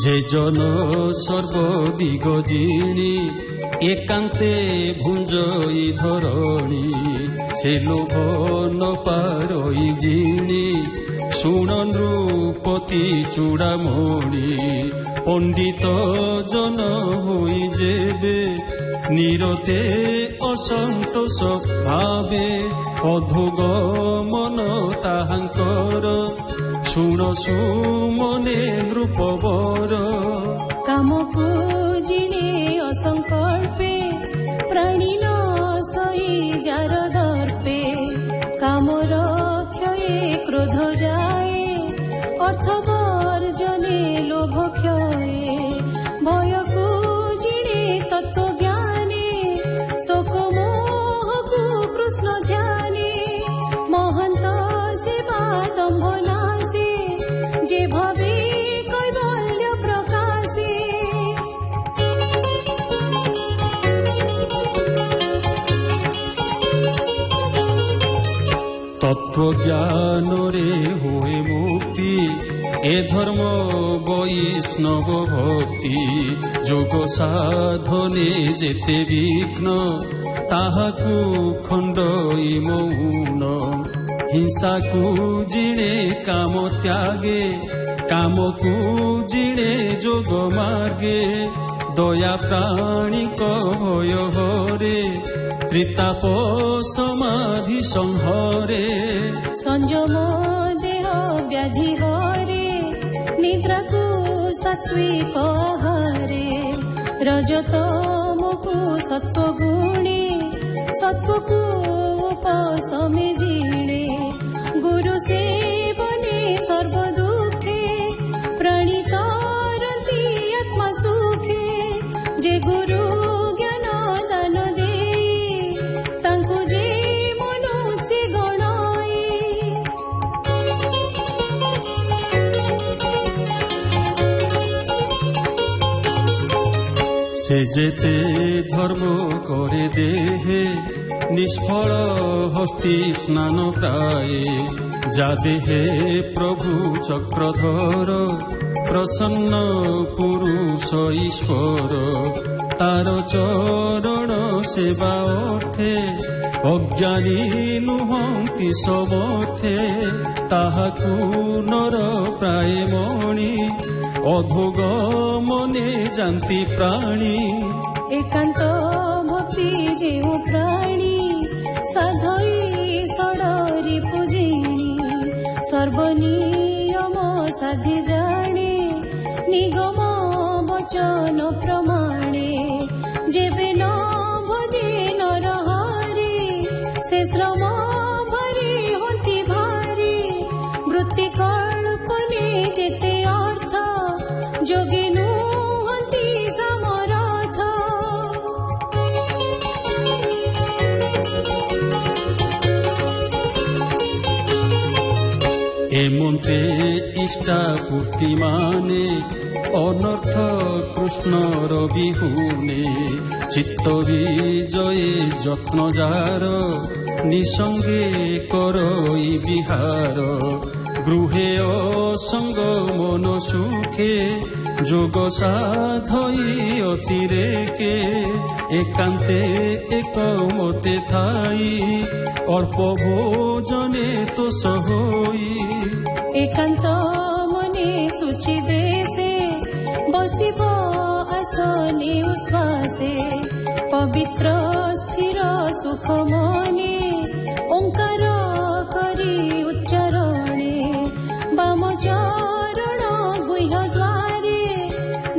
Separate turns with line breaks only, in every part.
যে জন সর্বদিগ জিণি একান্তে ভুঞ্জই ধরণী সে লোভ নপারই জিণি শুণন রূপতি চূড়ামণি পণ্ডিত জন হই যেবে নিরতে অসন্তোষ ভাবে অধোগমন তাহাঙ্কর শুণ সুমনে নৃপবর
কামକୁ ଜିଣେ ଅସଙ୍କଳ୍ପେ ପ୍ରାଣୀ ନ ସହି ଯାର ଦର୍ପେ କାମର କ୍ଷୟେ କ୍ରୋଧ ଯାଏ ଅର୍ଥ ବର୍ଜନେ ଲୋଭ କ୍ଷୟେ ଭୟକୁ ଜିଣେ ତତ୍ତ୍ୱ ଜ୍ଞାନେ ଶୋକ ମୋହକୁ କୃଷ୍ଣ ଧ୍ୟାନେ ମହନ୍ତ ସେବା ଦମ୍ଭ ନାଶେ ଯେ ଭାବେ କୈବଲ୍ୟ ପ୍ରକାଶେ
তত্ত্ব জ্ঞানরে হয়ে মুক্তি এ ধর্ম বৈষ্ণব ভক্তি যোগ সাধনে যেতে বিঘ্ন তাহাকু খণ্ডই মৌন হিংসাকু জিণে কাম ত্যাগে কামকু জিণে যোগ মার্গে দয়া প্রাণিক ভয় হরে ত্রিতাপ সমাধি সংহরে
ସଂଯମ ଦେହ ବ୍ୟାଧି ହରେ ନିଦ୍ରାକୁ ସାତ୍ୱିକ ଆହାରେ ରଜତମକୁ ସତ୍ତ୍ୱ ଗୁଣେ ସତ୍ତ୍ୱକୁ ଉପଶମେ ଜିଣେ ଗୁରୁ ସେବନେ ସର୍ବ ଦୁଃଖେ ପ୍ରାଣୀ କରନ୍ତି ଆତ୍ମା ସୁଖେ ଯେ ଗୁରୁ ଜ୍ଞାନ ଦାନ ଦେଇ ତାଙ୍କୁ ଯେ ମନୁଷ୍ୟ ଗଣାଏ
সে যেতে ধর্ম করে দেহে নিষ্ফল হস্তি স্নান প্রায়ে যা দেহে প্রভু চক্রধর প্রসন্ন পুরুষ ঈশ্বর তার চরণ সেবা অর্থে অজ্ঞানী নুহন্তি সমর্থে তাহাকু নর প্রায় মণি অধোগমনে যান্তি প্রাণী
একান্ত ভক্তি যেও প্রাণী সাধই ষড়রি পূজিণী সর্বনিয়ম সাধি জাণে নিগম বচন প্রমাণে যেবে ন ভজে নর হরে সে শ্রম ভরে হন্তি ভারে বৃত্তি কল্পনে যেতে অর্থ যোগে নুহন্তি সমরথ
এমন্তে ইষ্টাপূর্তি মানে অনর্থ কৃষ্ণর বিহুনে চিত্ত বিজয়ে যত্ন যার নিসঙ্গে করই বিহার গৃহে অসঙ্গ মন সুখে যোগ সাধই অতিরেকে একান্তে একমতে থাই অল্প ভোজনে তো সহই
একান্ত মনে সূচি দেশে বসিব আসনে উশ্বাসে পবিত্র স্থির সুখ মনে ওঙ্কার করি উচ্চারণে বাম চরণ গুহ্য দ্বারে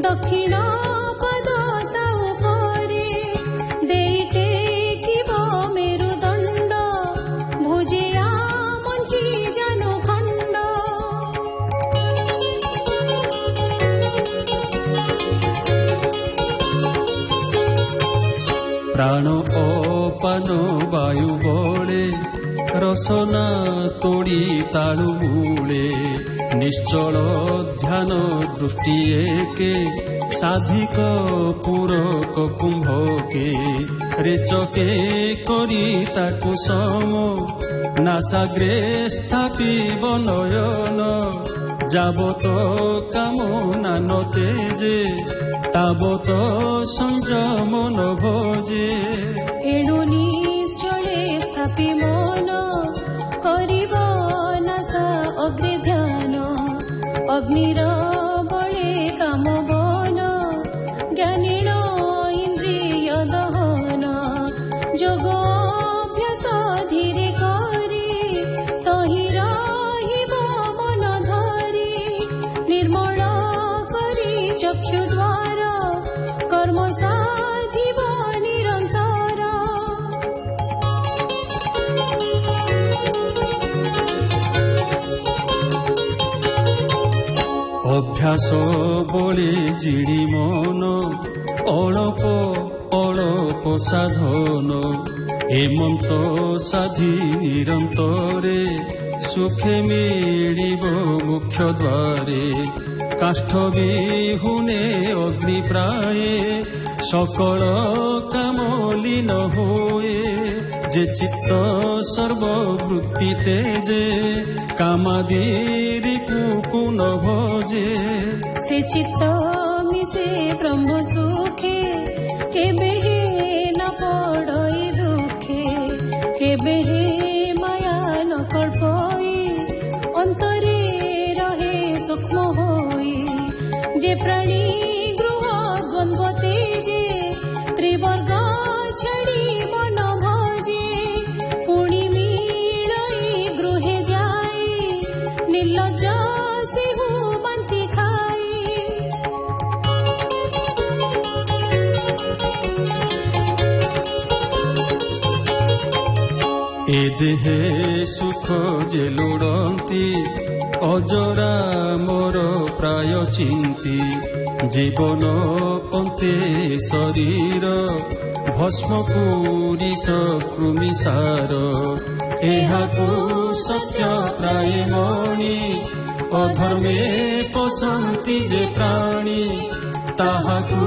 দক্ষিণ পদ তা উপরে দেই টেকিব মেরুদণ্ড ভুজিয়া মঞ্চি জানু খণ্ড
প্রাণ অপান বায়ু বলে রসনা তোড়ি তাড়ু মূলে নিশ্চল ধ্যান দৃষ্টি একে সাধিক পূরক কুম্ভকে রেচকে করি তাকু সম নাসাগ্রে স্থাপিব নয়ন যাবত কামনা নতেজে তাবত সংযম নভোজে
এণু নিশ্চলে স্থাপি মন করিব নাসা অগ্রে ধ্যান অগ্নির বলে কাম বন জ্ঞানীণ ইন্দ্রিয় দহন যোগ অভ্যাস ধীরে করে তহি রহিব মন ধরি নির্মল କରି ଚକ୍ଷୁ ଦ୍ୱାର କର୍ମ ସାଧିବ ନିରନ୍ତର।
অভ্যাস বলে জিড়ি মন অଳପ অଳପ সাধন এমন্ত সাধি নিরন্তরে সুখে মিଳିବ মুখ্য দ্বারে কাষ্ঠ বিহুনে অগ্নি প্রায়ে সকল কামলীন হয়ে যে চিত্ত সর্ববৃত্তি তেজে কামাদির কুকুন ভোজে
ସେ ଚିତ୍ତ ମିଶେ ବ୍ରହ୍ମ ସୁଖେ କେବେ ହେ ନ ପଡ଼ଇ ଦୁଃଖେ କେବେ ହେ ମାୟା ନ କଳ୍ପଇ ଅନ୍ତରେ ରହେ ସୂକ୍ଷ୍ମ ହୋଇ ଯେ ପ୍ରାଣୀ ଗୃହ ଦ୍ୱନ୍ଦ୍ୱ ତେଜେ ତ୍ରିବର୍ଗ ଛାଡ଼ି ମନ ଭଜେ ପୁଣି ମିଳଇ ଗୃହେ ଯାଇ ନିର୍ଲଜ୍ଜ ସେହୁ ବାନ୍ତି ଖାଇ।
এ দেহে সুখ যে লোড়ন্তি অজরা মোর প্রায় চিন্তি জীবন অন্তে শরীর ভস্ম পুরিশ কৃমি সার এহাকু সত্য প্রায় মণি অধর্মে পশন্তি যে প্রাণী তাহাকু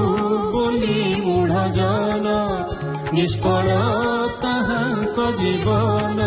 বলি মূঢ় জন নিষ্ফଳ ତାହାଙ୍କ ଜୀବନ।